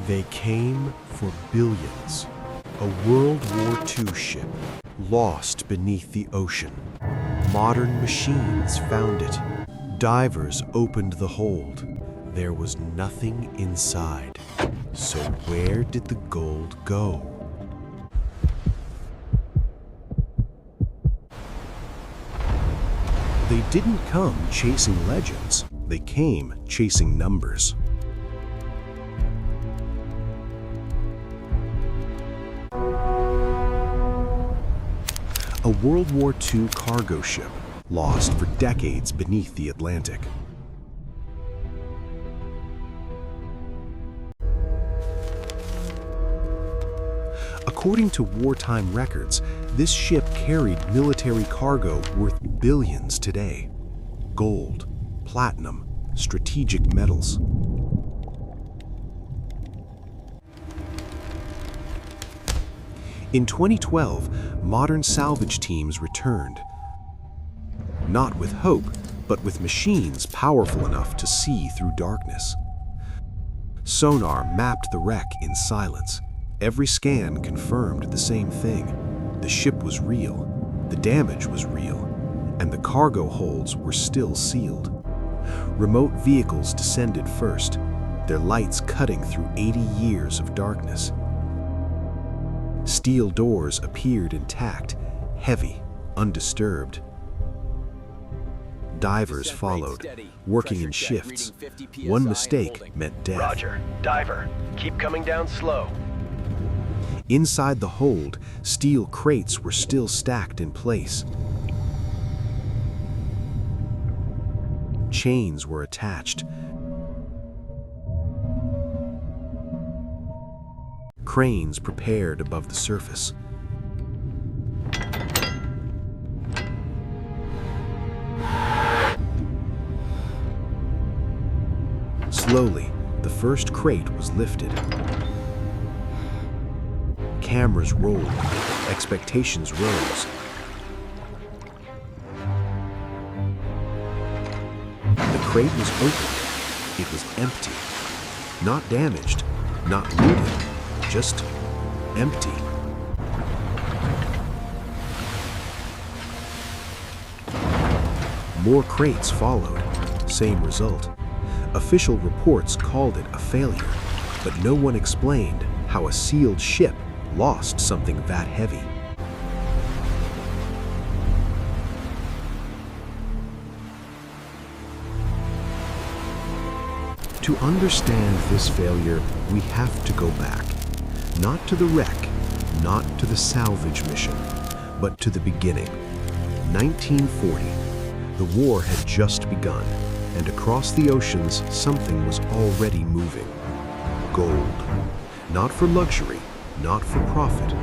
They came for billions. A World War II ship lost beneath the ocean. Modern machines found it. Divers opened the hold. There was nothing inside. So where did the gold go? They didn't come chasing legends. They came chasing numbers. A World War II cargo ship lost for decades beneath the Atlantic. According to wartime records, this ship carried military cargo worth billions today. Gold, platinum, strategic metals. In 2012, modern salvage teams returned. Not with hope, but with machines powerful enough to see through darkness. Sonar mapped the wreck in silence. Every scan confirmed the same thing. The ship was real, the damage was real, and the cargo holds were still sealed. Remote vehicles descended first, their lights cutting through 80 years of darkness. Steel doors appeared intact, heavy, undisturbed. Divers followed, working in shifts. One mistake meant death. Roger. Diver, keep coming down slow. Inside the hold, steel crates were still stacked in place. Chains were attached. Cranes prepared above the surface. Slowly, the first crate was lifted. Cameras rolled, expectations rose. The crate was opened. It was empty. Not damaged, not looted, just empty. More crates followed. Same result. Official reports called it a failure, but no one explained how a sealed ship lost something that heavy. To understand this failure, we have to go back. Not to the wreck, not to the salvage mission, but to the beginning. 1940. The war had just begun, and across the oceans, something was already moving. Gold. Not for luxury, not for profit,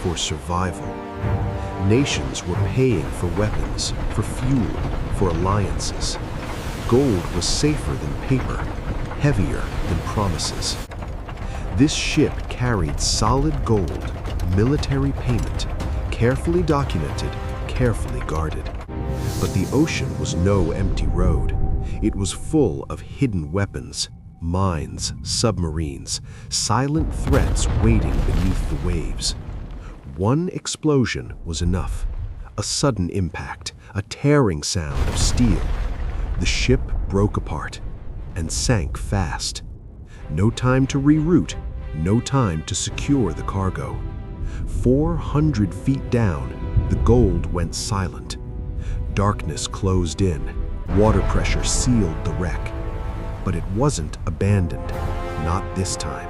for survival. Nations were paying for weapons, for fuel, for alliances. Gold was safer than paper, heavier than promises. This ship carried solid gold, military payment, carefully documented, carefully guarded. But the ocean was no empty road. It was full of hidden weapons, mines, submarines, silent threats waiting beneath the waves. One explosion was enough. A sudden impact, a tearing sound of steel. The ship broke apart and sank fast. No time to reroute, no time to secure the cargo. 400 feet down, the gold went silent. Darkness closed in. Water pressure sealed the wreck. But it wasn't abandoned, not this time.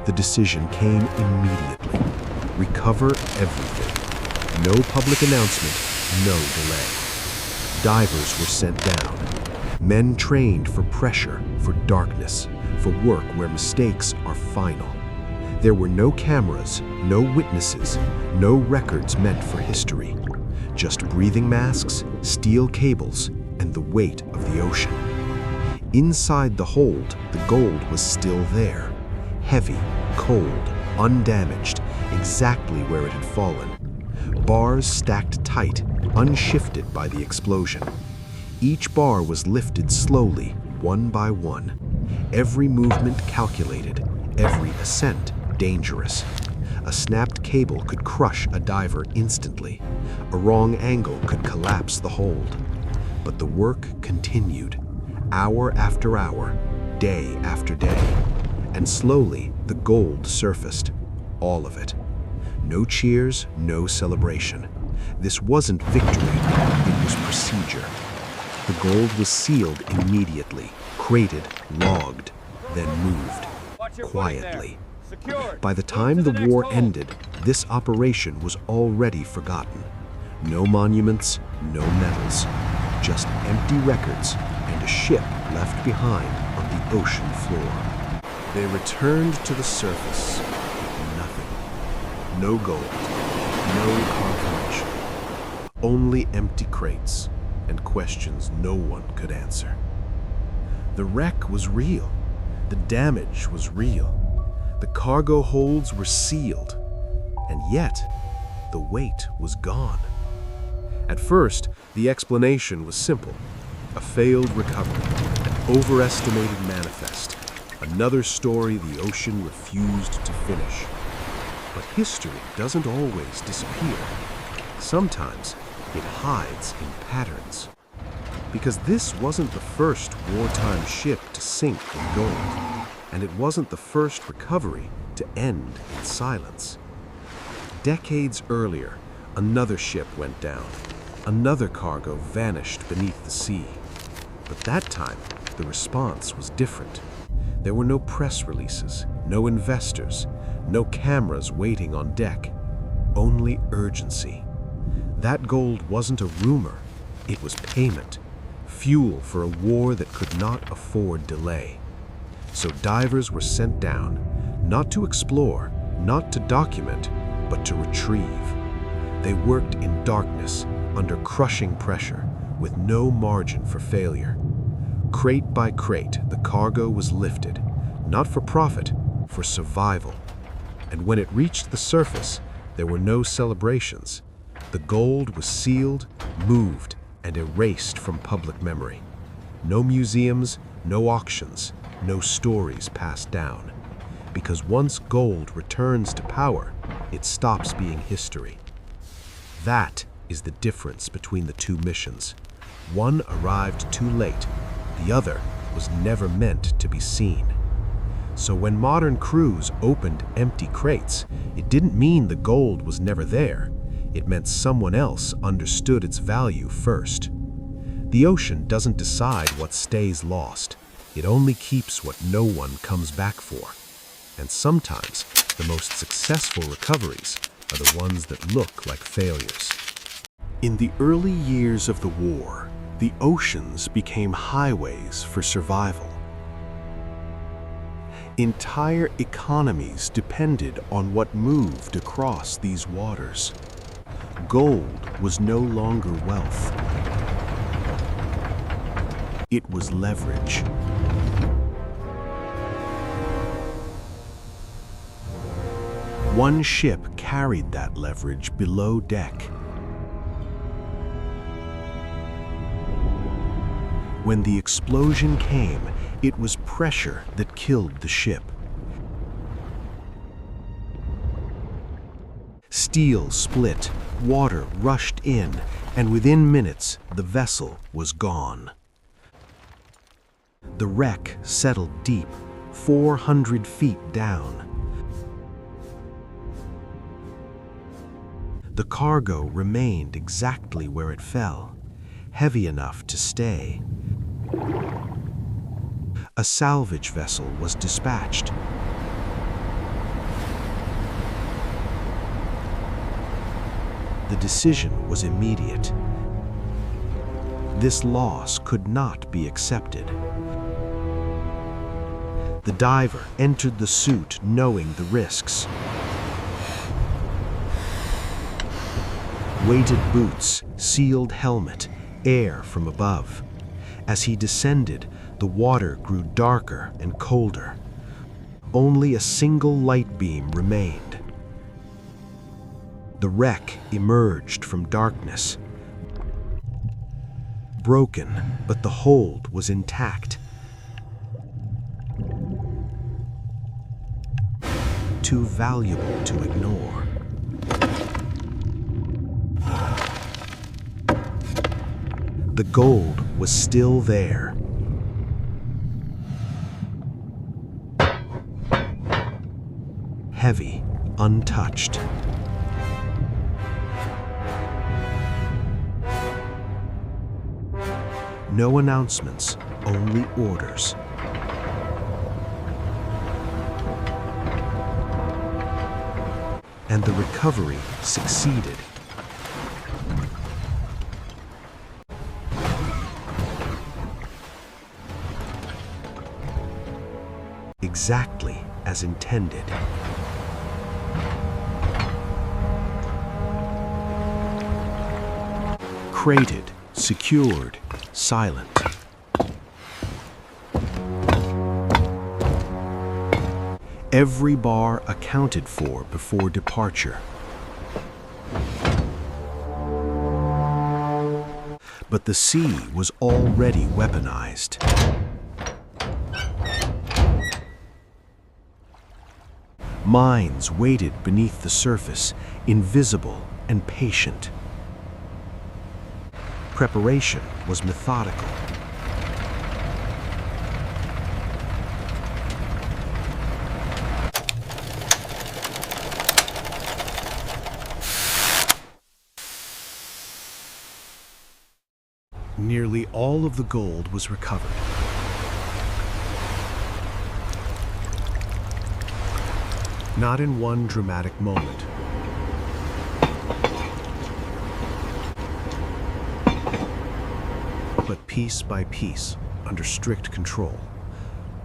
The decision came immediately. Recover everything. No public announcement, no delay. Divers were sent down. Men trained for pressure, for darkness, for work where mistakes are final. There were no cameras, no witnesses, no records meant for history. Just breathing masks, steel cables, and the weight of the ocean. Inside the hold, the gold was still there. Heavy, cold, undamaged, exactly where it had fallen. Bars stacked tight, unshifted by the explosion. Each bar was lifted slowly, one by one. Every movement calculated, every ascent dangerous. A snapped cable could crush a diver instantly. A wrong angle could collapse the hold. But the work continued, hour after hour, day after day. And slowly, the gold surfaced. All of it. No cheers, no celebration. This wasn't victory, it was procedure. The gold was sealed immediately, crated, logged, then moved, quietly. By the time the war ended, this operation was already forgotten. No monuments, no medals, just empty records and a ship left behind on the ocean floor. They returned to the surface with nothing. No gold, no confirmation. Only empty crates and questions no one could answer. The wreck was real. The damage was real. The cargo holds were sealed. And yet, the weight was gone. At first, the explanation was simple. A failed recovery, an overestimated manifest, another story the ocean refused to finish. But history doesn't always disappear. Sometimes it hides in patterns. Because this wasn't the first wartime ship to sink in gold, and it wasn't the first recovery to end in silence. Decades earlier, another ship went down. Another cargo vanished beneath the sea. But that time, the response was different. There were no press releases, no investors, no cameras waiting on deck. Only urgency. That gold wasn't a rumor, it was payment. Fuel for a war that could not afford delay. So divers were sent down, not to explore, not to document, but to retrieve. They worked in darkness, under crushing pressure, with no margin for failure. Crate by crate, the cargo was lifted, not for profit, for survival. And when it reached the surface, there were no celebrations. The gold was sealed, moved, and erased from public memory. No museums, no auctions, no stories passed down. Because once gold returns to power, it stops being history. That is the difference between the two missions. One arrived too late, the other was never meant to be seen. So when modern crews opened empty crates, it didn't mean the gold was never there. It meant someone else understood its value first. The ocean doesn't decide what stays lost. It only keeps what no one comes back for. And sometimes, the most successful recoveries are the ones that look like failures. In the early years of the war, the oceans became highways for survival. Entire economies depended on what moved across these waters. Gold was no longer wealth. It was leverage. One ship carried that leverage below deck. When the explosion came, it was pressure that killed the ship. Steel split, water rushed in, and within minutes, the vessel was gone. The wreck settled deep, 400 feet down. The cargo remained exactly where it fell, heavy enough to stay. A salvage vessel was dispatched. The decision was immediate. This loss could not be accepted. The diver entered the suit knowing the risks. Weighted boots, sealed helmet, air from above. As he descended, the water grew darker and colder. Only a single light beam remained. The wreck emerged from darkness. Broken, but the hold was intact. too valuable to ignore. The gold was still there. Heavy, untouched. No announcements, only orders. And the recovery succeeded. Exactly as intended. Crated, secured, silent. Every bar accounted for before departure. But the sea was already weaponized. Mines waited beneath the surface, invisible and patient. Preparation was methodical. Nearly all of the gold was recovered. Not in one dramatic moment. But piece by piece, under strict control.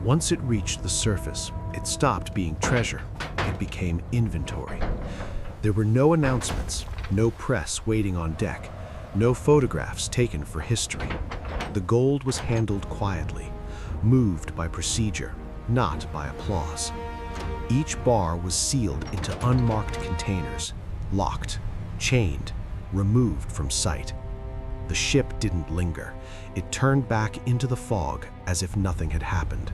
Once it reached the surface, it stopped being treasure. It became inventory. There were no announcements, no press waiting on deck, no photographs taken for history. The gold was handled quietly, moved by procedure, not by applause. Each bar was sealed into unmarked containers, locked, chained, removed from sight. The ship didn't linger. It turned back into the fog as if nothing had happened.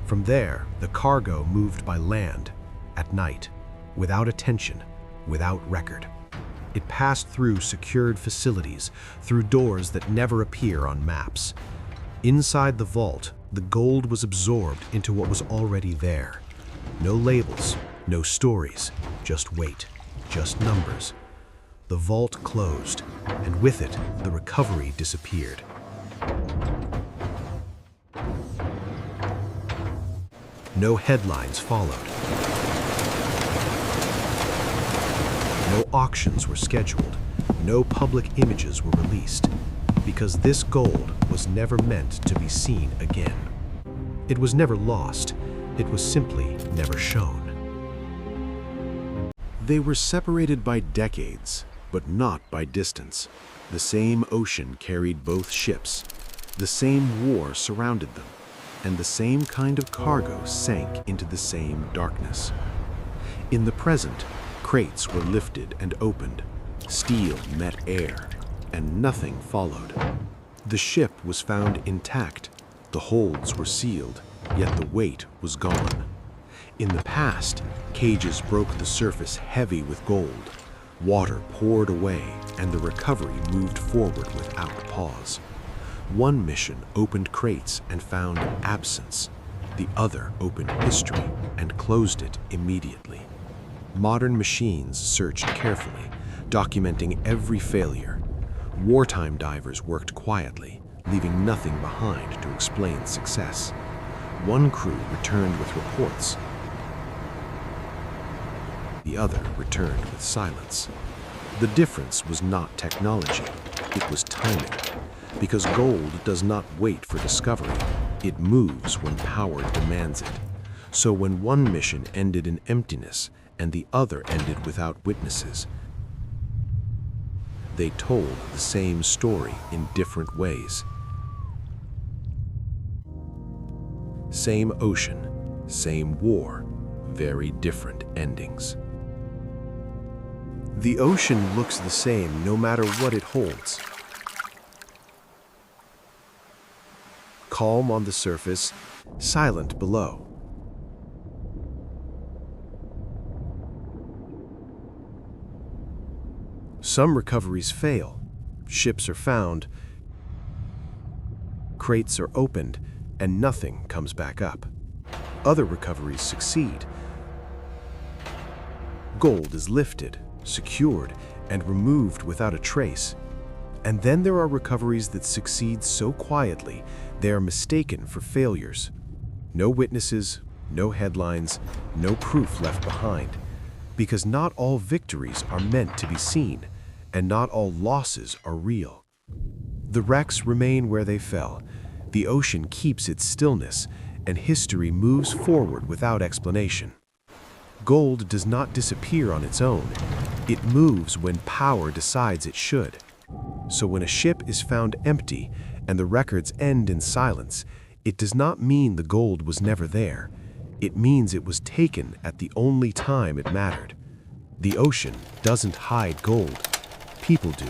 From there, the cargo moved by land, at night, without attention, without record. It passed through secured facilities, through doors that never appear on maps. Inside the vault, the gold was absorbed into what was already there. No labels, no stories, just weight, just numbers. The vault closed, and with it, the recovery disappeared. No headlines followed. No auctions were scheduled. No public images were released, because this gold was never meant to be seen again. It was never lost. It was simply never shown. They were separated by decades, but not by distance. The same ocean carried both ships. The same war surrounded them, and the same kind of cargo sank into the same darkness. In the present, crates were lifted and opened. Steel met air, and nothing followed. The ship was found intact. The holds were sealed, yet the weight was gone. In the past, cages broke the surface heavy with gold. Water poured away, and the recovery moved forward without pause. One mission opened crates and found absence. The other opened history and closed it immediately. Modern machines searched carefully, documenting every failure. Wartime divers worked quietly, leaving nothing behind to explain success. One crew returned with reports. The other returned with silence. The difference was not technology, it was timing. Because gold does not wait for discovery, it moves when power demands it. So when one mission ended in emptiness and the other ended without witnesses, they told the same story in different ways. Same ocean, same war, very different endings. The ocean looks the same no matter what it holds. Calm on the surface, silent below. Some recoveries fail. Ships are found, crates are opened, and nothing comes back up. Other recoveries succeed. Gold is lifted, secured, and removed without a trace. And then there are recoveries that succeed so quietly they are mistaken for failures. No witnesses, no headlines, no proof left behind. Because not all victories are meant to be seen, and not all losses are real. The wrecks remain where they fell. The ocean keeps its stillness, and history moves forward without explanation. Gold does not disappear on its own. It moves when power decides it should. So when a ship is found empty and the records end in silence, it does not mean the gold was never there. It means it was taken at the only time it mattered. The ocean doesn't hide gold. People do.